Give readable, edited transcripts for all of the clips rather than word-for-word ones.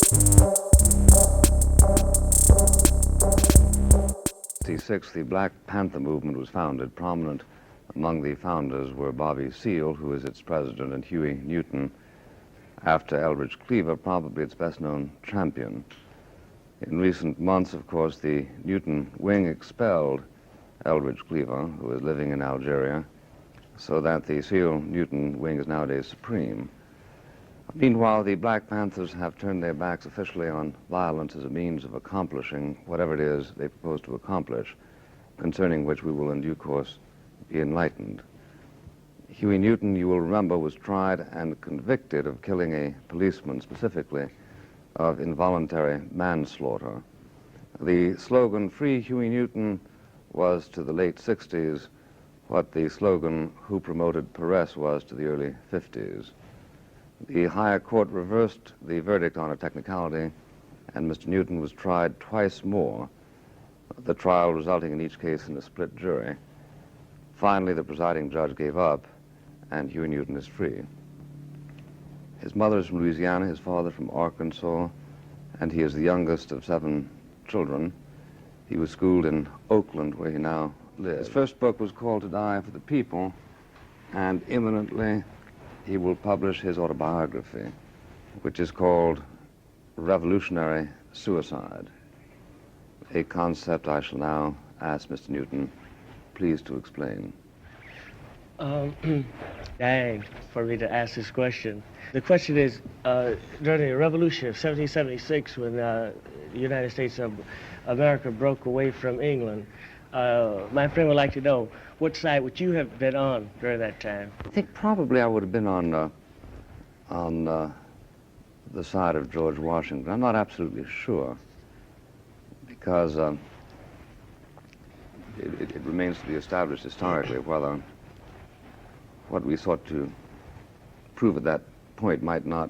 The Black Panther movement was founded. Prominent among the founders were Bobby Seale, who is its president, and Huey Newton, after Eldridge Cleaver, probably its best-known champion. In recent months, of course, the Newton wing expelled Eldridge Cleaver, who is living in Algeria, so that the Seale-Newton wing is nowadays supreme. Meanwhile, the Black Panthers have turned their backs officially on violence as a means of accomplishing whatever it is they propose to accomplish, concerning which we will in due course be enlightened. Huey Newton, you will remember, was tried and convicted of killing a policeman, specifically of involuntary manslaughter. The slogan, "Free Huey Newton," was to the late 60s what the slogan, "Who Promoted Perez," was to the early 50s. The higher court reversed the verdict on a technicality, and Mr. Newton was tried twice more, the trial resulting in each case in a split jury. Finally, the presiding judge gave up, and Huey Newton is free. His mother is from Louisiana, his father from Arkansas, and he is the youngest of 7 children. He was schooled in Oakland, where he now lives. His first book was called "To Die for the People," and imminently he will publish his autobiography, which is called "Revolutionary Suicide," a concept I shall now ask Mr. Newton please to explain. Dang, for me to ask this question. The question is, during the Revolution of 1776, when the United States of America broke away from England, my friend would like to know, what side would you have been on during that time? I think probably I would have been on the side of George Washington. I'm not absolutely sure, because it remains to be established historically whether what we sought to prove at that point might not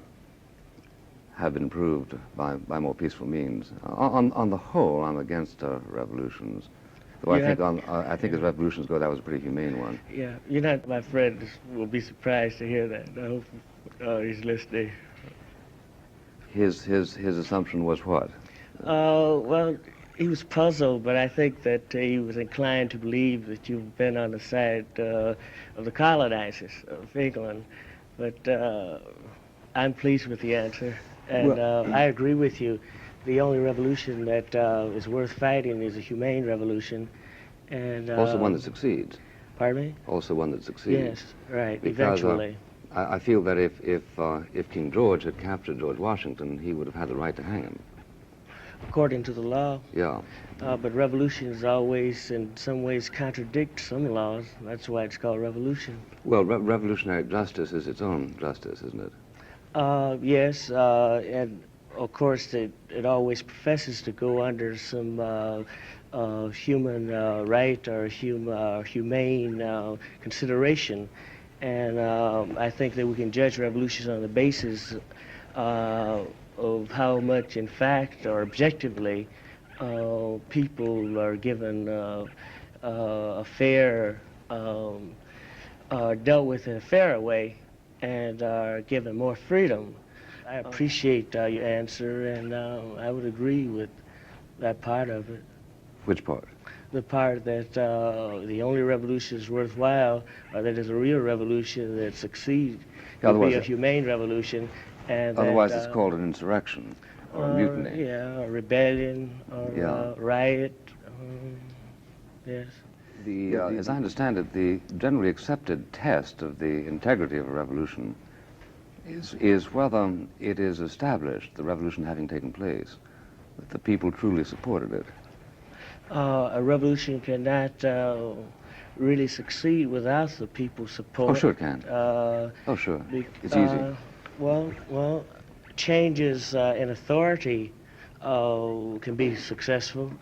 have been proved by more peaceful means. On the whole, I'm against revolutions. Though I think as revolutions go, that was a pretty humane one. Yeah, you're not, my friend will be surprised to hear that. I hope he's listening. His assumption was what? Well, he was puzzled, but I think that he was inclined to believe that you've been on the side of the colonizers of England. But I'm pleased with the answer, and I agree with you. The only revolution that is worth fighting is a humane revolution, and also one that succeeds. Pardon me? Also one that succeeds. Yes, right. Because, eventually. I feel that if King George had captured George Washington, he would have had the right to hang him. According to the law. Yeah. But revolutions always, in some ways, contradict some laws. That's why it's called revolution. Well, revolutionary justice is its own justice, isn't it? Yes, and of course it always professes to go under some human right or humane consideration. And I think that we can judge revolutions on the basis of how much, in fact, or objectively, people are given a fair, dealt with in a fairer way, and are given more freedom. I appreciate your answer, and I would agree with that part of it. Which part? The part that the only revolution is worthwhile, or that is a real revolution that succeeds, would be a humane revolution. And otherwise that, it's called an insurrection, or a mutiny. Yeah, a rebellion, or a riot, yes. As I understand it, the generally accepted test of the integrity of a revolution is whether it is established, the revolution having taken place, that the people truly supported it. A revolution cannot really succeed without the people's support. Oh, sure it can. Oh, sure. It's easy. Well, changes in authority can be successful,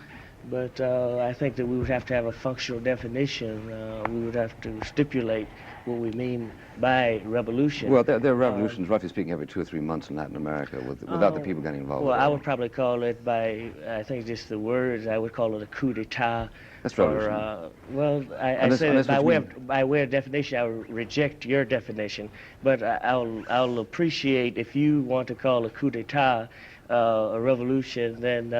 but I think that we would have to have a functional definition. We would have to stipulate what we mean by revolution. Well, there are revolutions, roughly speaking, every 2 or 3 months in Latin America without the people getting involved. Well, at I all. would probably call it I think just the words, I would call it a coup d'etat. That's revolution. Well, I say that by way of definition, I would reject your definition, but I'll appreciate if you want to call a coup d'etat a revolution, then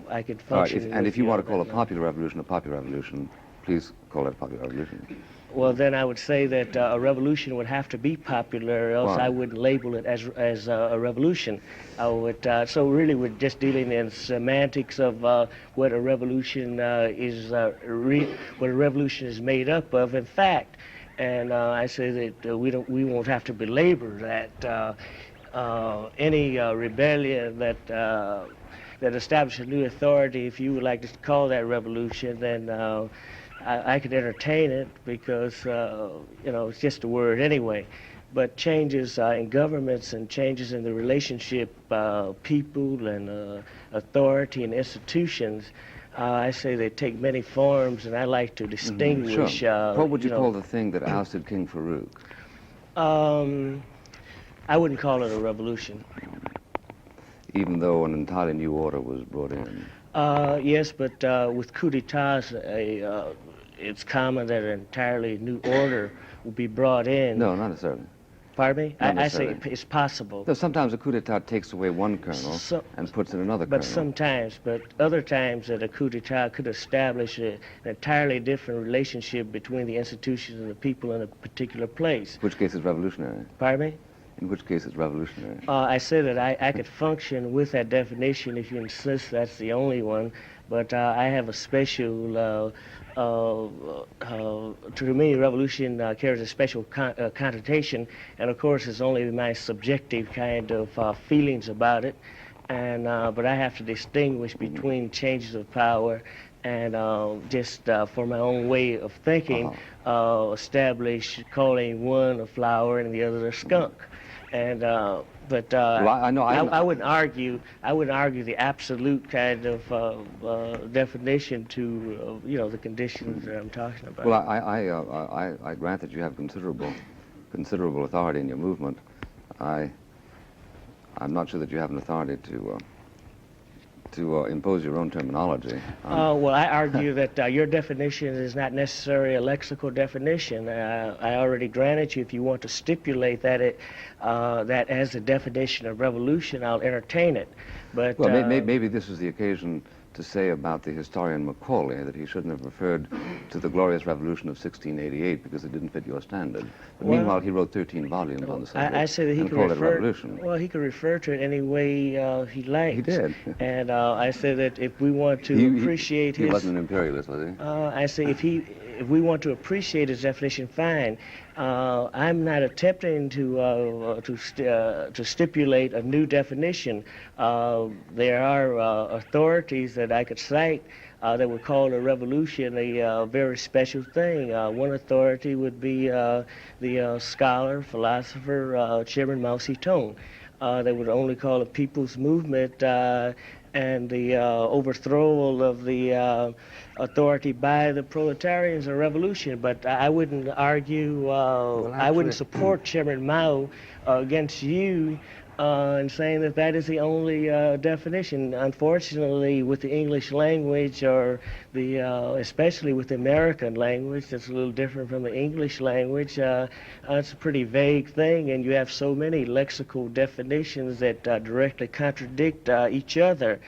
I could function. All right, and if you want to call a popular revolution, please call it a popular revolution. Well, then I would say that a revolution would have to be popular, or else I wouldn't label it as a revolution. I would, so really we're just dealing in semantics of what a revolution what a revolution is made up of, in fact. And I say that we won't have to belabor that any rebellion that establishes a new authority, if you would like to call that revolution, then I could entertain it because, it's just a word anyway. But changes in governments and changes in the relationship, people and authority and institutions, I say they take many forms, and I like to distinguish. Sure. What would you call the thing that ousted King Farouk? I wouldn't call it a revolution. Even though an entirely new order was brought in? Yes, but with coup d'etats, it's common that an entirely new order will be brought in. No, not necessarily. Pardon me? Not I say necessarily. it's possible. No, sometimes a coup d'etat takes away one kernel and puts in another But kernel. sometimes, but other times that a coup d'etat could establish an entirely different relationship between the institutions and the people in a particular place. In which case it's revolutionary. Pardon me? In which case it's revolutionary. I say that I could function with that definition if you insist that's the only one, but I have a special, to me, revolution carries a special connotation, and of course it's only my subjective kind of feelings about it, and but I have to distinguish between changes of power and just for my own way of thinking, establish calling one a flower and the other a skunk. And but well, I wouldn't argue. I wouldn't argue the absolute kind of definition to the conditions that I'm talking about. Well, I grant that you have considerable authority in your movement. I'm not sure that you have an authority to impose your own terminology. Well, I argue that your definition is not necessarily a lexical definition. I already granted you, if you want to stipulate that that as a definition of revolution, I'll entertain it. But well, maybe this is the occasion to say about the historian Macaulay that he shouldn't have referred to the glorious revolution of 1688 because it didn't fit your standard. But meanwhile, he wrote 13 volumes on the subject. I say that he and could called it a refer. revolution. Well, he could refer to it any way he likes. He did. And I say that if we want to appreciate his. He wasn't an imperialist, was he? I say if we want to appreciate his definition, fine. I'm not attempting to stipulate a new definition. There are authorities that I could cite that would call a revolution a very special thing. One authority would be the scholar, philosopher, Chairman Mao Zedong. They would only call a people's movement and the overthrow of the authority by the proletarians a revolution. But I wouldn't argue, I wouldn't support Chairman Mao against you in saying that that is the only definition. Unfortunately, with the English language, or the especially with the American language, that's a little different from the English language. It's a pretty vague thing, and you have so many lexical definitions that directly contradict each other.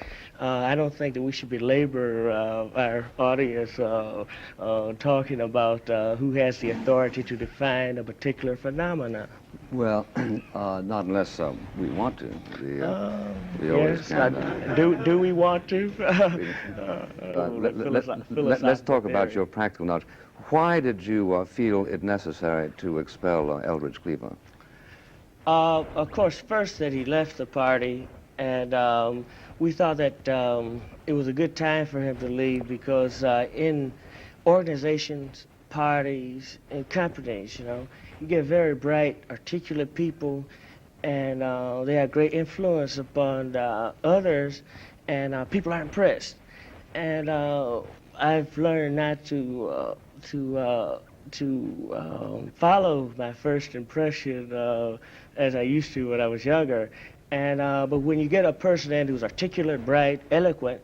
I don't think that we should belabor our audience talking about who has the authority to define a particular phenomenon. Well, not unless we want to. We always can. Do we want to? Let's talk about your practical knowledge. Why did you feel it necessary to expel Eldridge Cleaver? Of course, first that he left the party, and we thought that it was a good time for him to leave because in organizations, parties, and companies, you get very bright, articulate people, and they have great influence upon others, and people are impressed. And I've learned not to follow my first impression as I used to when I was younger. And but when you get a person in who's articulate, bright, eloquent,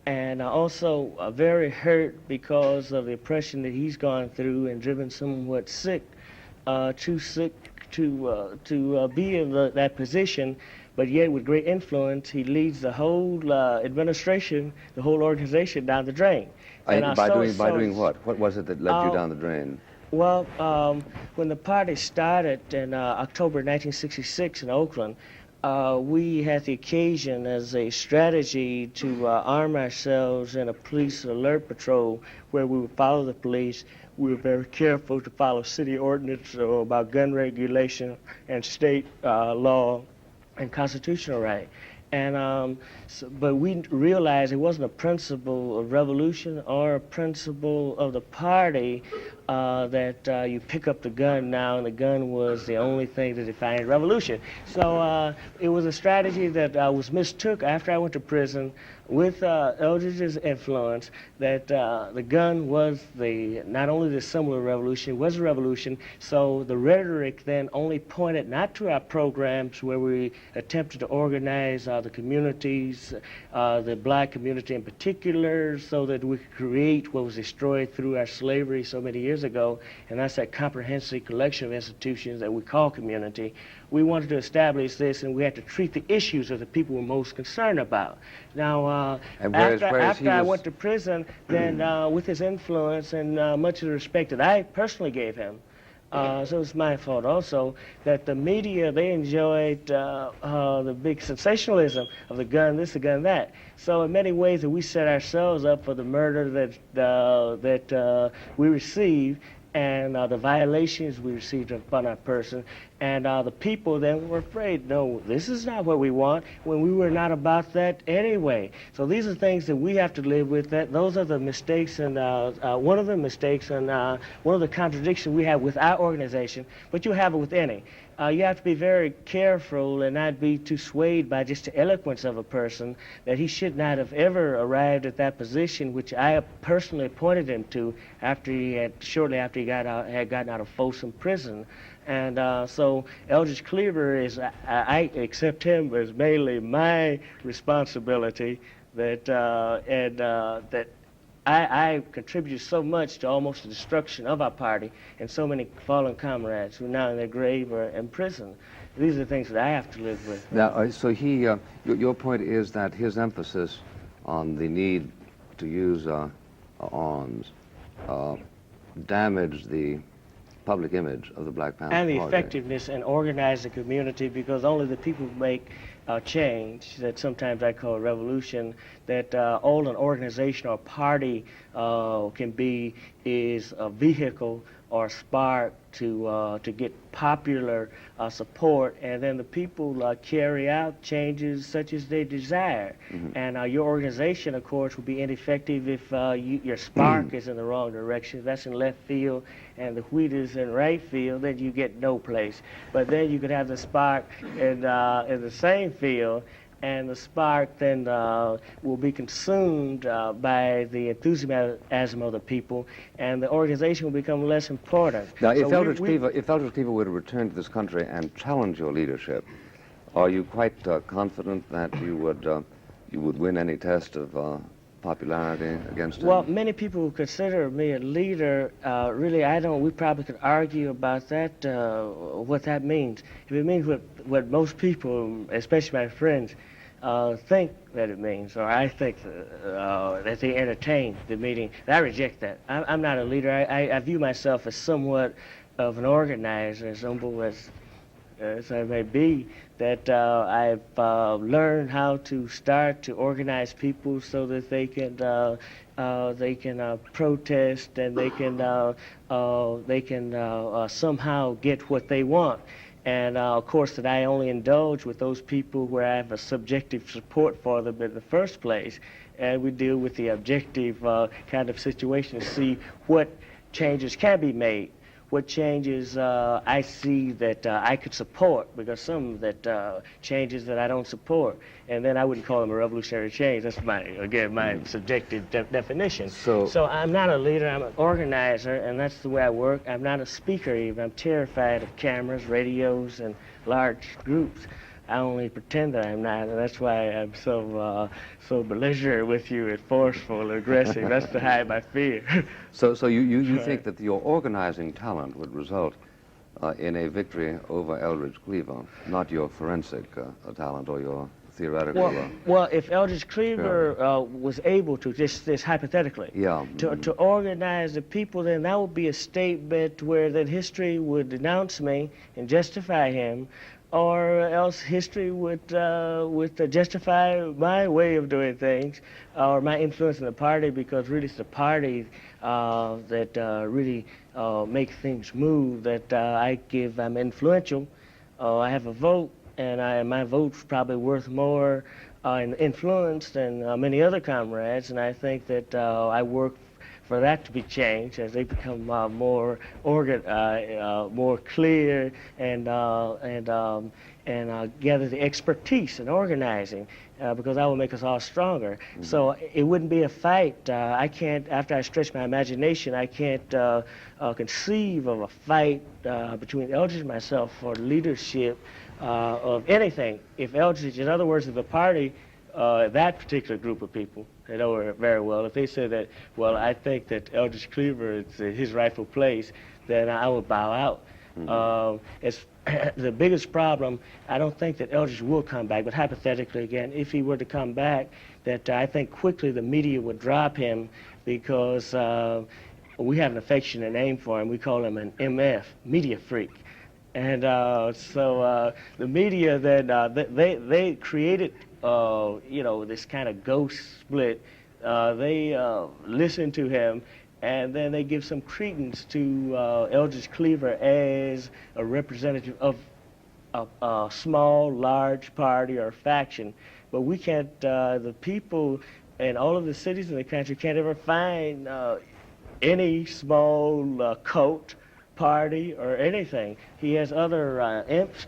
and also very hurt because of the oppression that he's gone through and driven somewhat sick, too sick to be in that position, but yet with great influence, he leads the whole administration, the whole organization down the drain. By doing what? What was it that led you down the drain? Well, when the party started in October 1966 in Oakland, we had the occasion as a strategy to arm ourselves in a police alert patrol where we would follow the police. We were very careful to follow city ordinance about gun regulation and state law and constitutional right. And but we realized it wasn't a principle of revolution or a principle of the party that you pick up the gun now, and the gun was the only thing that defined revolution. So it was a strategy that was mistook after I went to prison with Eldridge's influence, that the gun was not only the symbol of revolution, it was a revolution. So the rhetoric then only pointed not to our programs where we attempted to organize the communities, the black community in particular, so that we could create what was destroyed through our slavery so many years ago, and that's that comprehensive collection of institutions that we call community. We wanted to establish this, and we had to treat the issues that the people were most concerned about. Now, after I went to prison, then with his influence and much of the respect that I personally gave him, so it's my fault also, that the media, they enjoyed the big sensationalism of the gun this, the gun that. So in many ways that we set ourselves up for the murder that we received, and the violations we received upon our person. And the people then were afraid, no, this is not what we want, when we were not about that anyway. So these are things that we have to live with. Those are the mistakes, and one of the mistakes and one of the contradictions we have with our organization, but you have it with any. You have to be very careful and not be too swayed by just the eloquence of a person, that he should not have ever arrived at that position, which I personally appointed him to shortly after he had gotten out of Folsom Prison. And so Eldridge Cleaver I accept him as mainly my responsibility, that I contributed so much to almost the destruction of our party and so many fallen comrades who are now in their grave or in prison. These are the things that I have to live with. Now, so your point is that his emphasis on the need to use arms damaged the public image of the Black Panther Party. And the effectiveness and organize the community, because only the people make change, that sometimes I call a revolution, that all an organization or party can be is a vehicle or a spark to get popular support, and then the people carry out changes such as they desire. Mm-hmm. And your organization, of course, will be ineffective if your spark is in the wrong direction. If that's in left field and the wheat is in right field, then you get no place. But then you could have the spark in the same field, and the spark then will be consumed by the enthusiasm of the people, and the organization will become less important. Now, if Eldridge Cleaver were to return to this country and challenge your leadership, are you quite confident that you would win any test of popularity against him? Well, many people consider me a leader. Really, I don't. We probably could argue about that, what that means. If it means what most people, especially my friends, think that it means, or I think that they entertain the meeting, I reject that. I'm not a leader. I view myself as somewhat of an organizer, as humble as I may be, that I've learned how to start to organize people so that they can protest, and they can somehow get what they want. And of course, that I only indulge with those people where I have a subjective support for them in the first place, and we deal with the objective kind of situation to see what changes can be made, what changes I see that I could support, because some that changes that I don't support, and then I wouldn't call them a revolutionary change. That's my subjective definition. So I'm not a leader, I'm an organizer, and that's the way I work. I'm not a speaker even. I'm terrified of cameras, radios, and large groups. I only pretend that I'm not, and that's why I'm so belligerent with you and forceful and aggressive. That's to hide my fear. So you think that your organizing talent would result in a victory over Eldridge Cleaver, not your forensic talent or your theoretical... Well, if Eldridge Cleaver was able to, just hypothetically, to organize the people, then that would be a statement where then history would denounce me and justify him, or else history would justify my way of doing things, or my influence in the party, because really it's the party that really make things move, that I'm influential. I have a vote, and my vote's probably worth more in influence than many other comrades, and I think that I work for that to be changed as they become more clear and gather the expertise in organizing, because that will make us all stronger. So it wouldn't be a fight. I can't, after I stretch my imagination, I can't conceive of a fight between Eldridge and myself for leadership of anything. If Eldridge, in other words, if the party, that particular group of people, they know her very well, if they said that, well, I think that Eldridge Cleaver is his rightful place, then I would bow out. It's the biggest problem. I don't think that Eldridge will come back, but hypothetically, again, if he were to come back, that I think quickly the media would drop him, because we have an affectionate name for him. We call him an MF, media freak. And so the media then, they created this kind of ghost split. They listen to him, and then they give some credence to Eldridge Cleaver as a representative of a small, large party or faction. But we can't, the people in all of the cities in the country can't ever find any small cult, party, or anything. He has other imps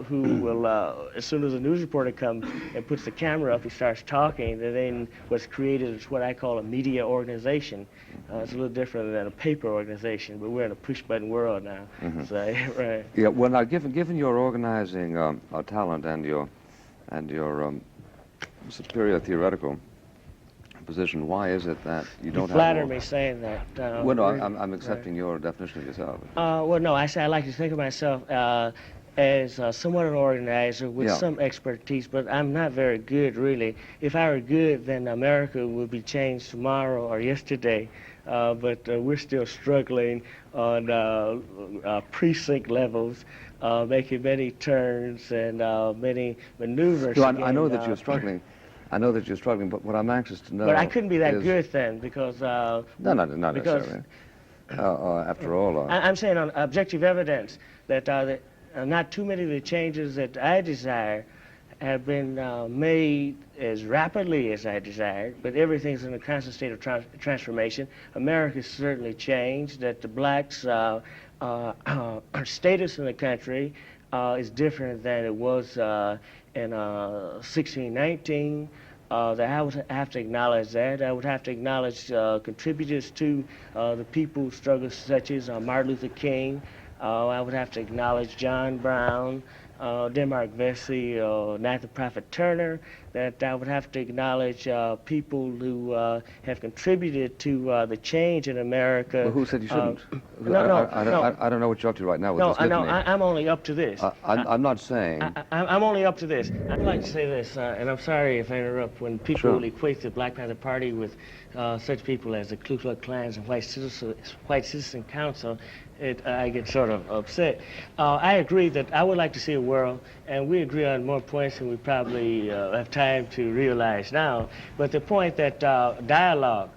who will, as soon as a news reporter comes and puts the camera up, he starts talking, and then what's created is what I call a media organization. It's a little different than a paper organization, but we're in a push-button world now. So, right. Yeah, well, now, given your organizing talent and your superior theoretical position, why is it that you don't flatter me saying that. Well, no, I'm accepting your definition of yourself. Well, no, I say I like to think of myself as somewhat an organizer with some expertise, but I'm not very good, really. If I were good, then America would be changed tomorrow or yesterday, but we're still struggling on precinct levels, making many turns and many maneuvers. No, I know that you're struggling. I know that you're struggling, but what I'm anxious to know... But I couldn't be that good then, because... No, not necessarily. After all... I'm saying on objective evidence that not too many of the changes that I desire have been made as rapidly as I desired, but everything's in a constant state of transformation. America's certainly changed, that the blacks' status in the country is different than it was in 1619. I would have to acknowledge that. I would have to acknowledge contributors to the people's struggles, such as Martin Luther King. I would have to acknowledge John Brown, Denmark Vesey, Nathan Prophet Turner. That I would have to acknowledge people who have contributed to the change in America. Well, who said you shouldn't? No. I don't know what you're up to right now with this litany. I'm only up to this. I'm not saying... I'm only up to this. I'd like to say this, and I'm sorry if I interrupt, when people equate the Black Panther Party with such people as the Ku Klux Klans and White Citizen Council, I get sort of upset. I agree that I would like to see a world, and we agree on more points than we probably have time to realize now. But the point that dialogue,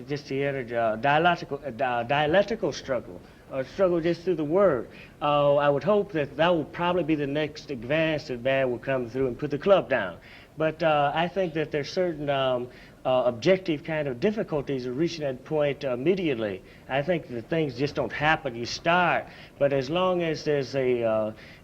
just the energy, dialectical struggle, or struggle just through the word, I would hope that that will probably be the next advance that man will come through and put the club down. But I think that there's certain objective kind of difficulties of reaching that point immediately. I think that things just don't happen. You start, but as long as there's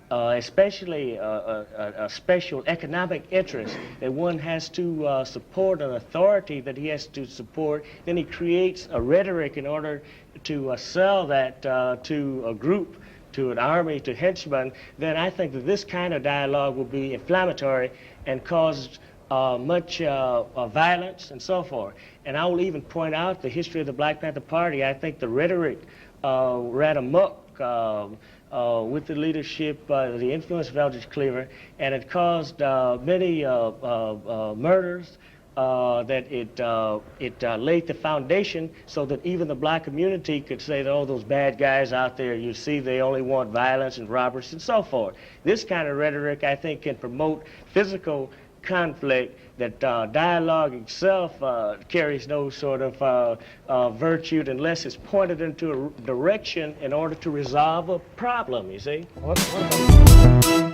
especially a special economic interest that one has to support, an authority that he has to support, then he creates a rhetoric in order to sell that to a group, to an army, to henchmen. Then I think that this kind of dialogue will be inflammatory and cause much violence and so forth. And I will even point out the history of the Black Panther Party. I think the rhetoric ran amok with the leadership, the influence of Eldridge Cleaver, and it caused many murders, that it laid the foundation so that even the black community could say that, oh, those bad guys out there, you see, they only want violence and robbers and so forth. This kind of rhetoric, I think, can promote physical conflict that dialogue itself carries no sort of virtue unless it's pointed into a direction in order to resolve a problem, you see. What about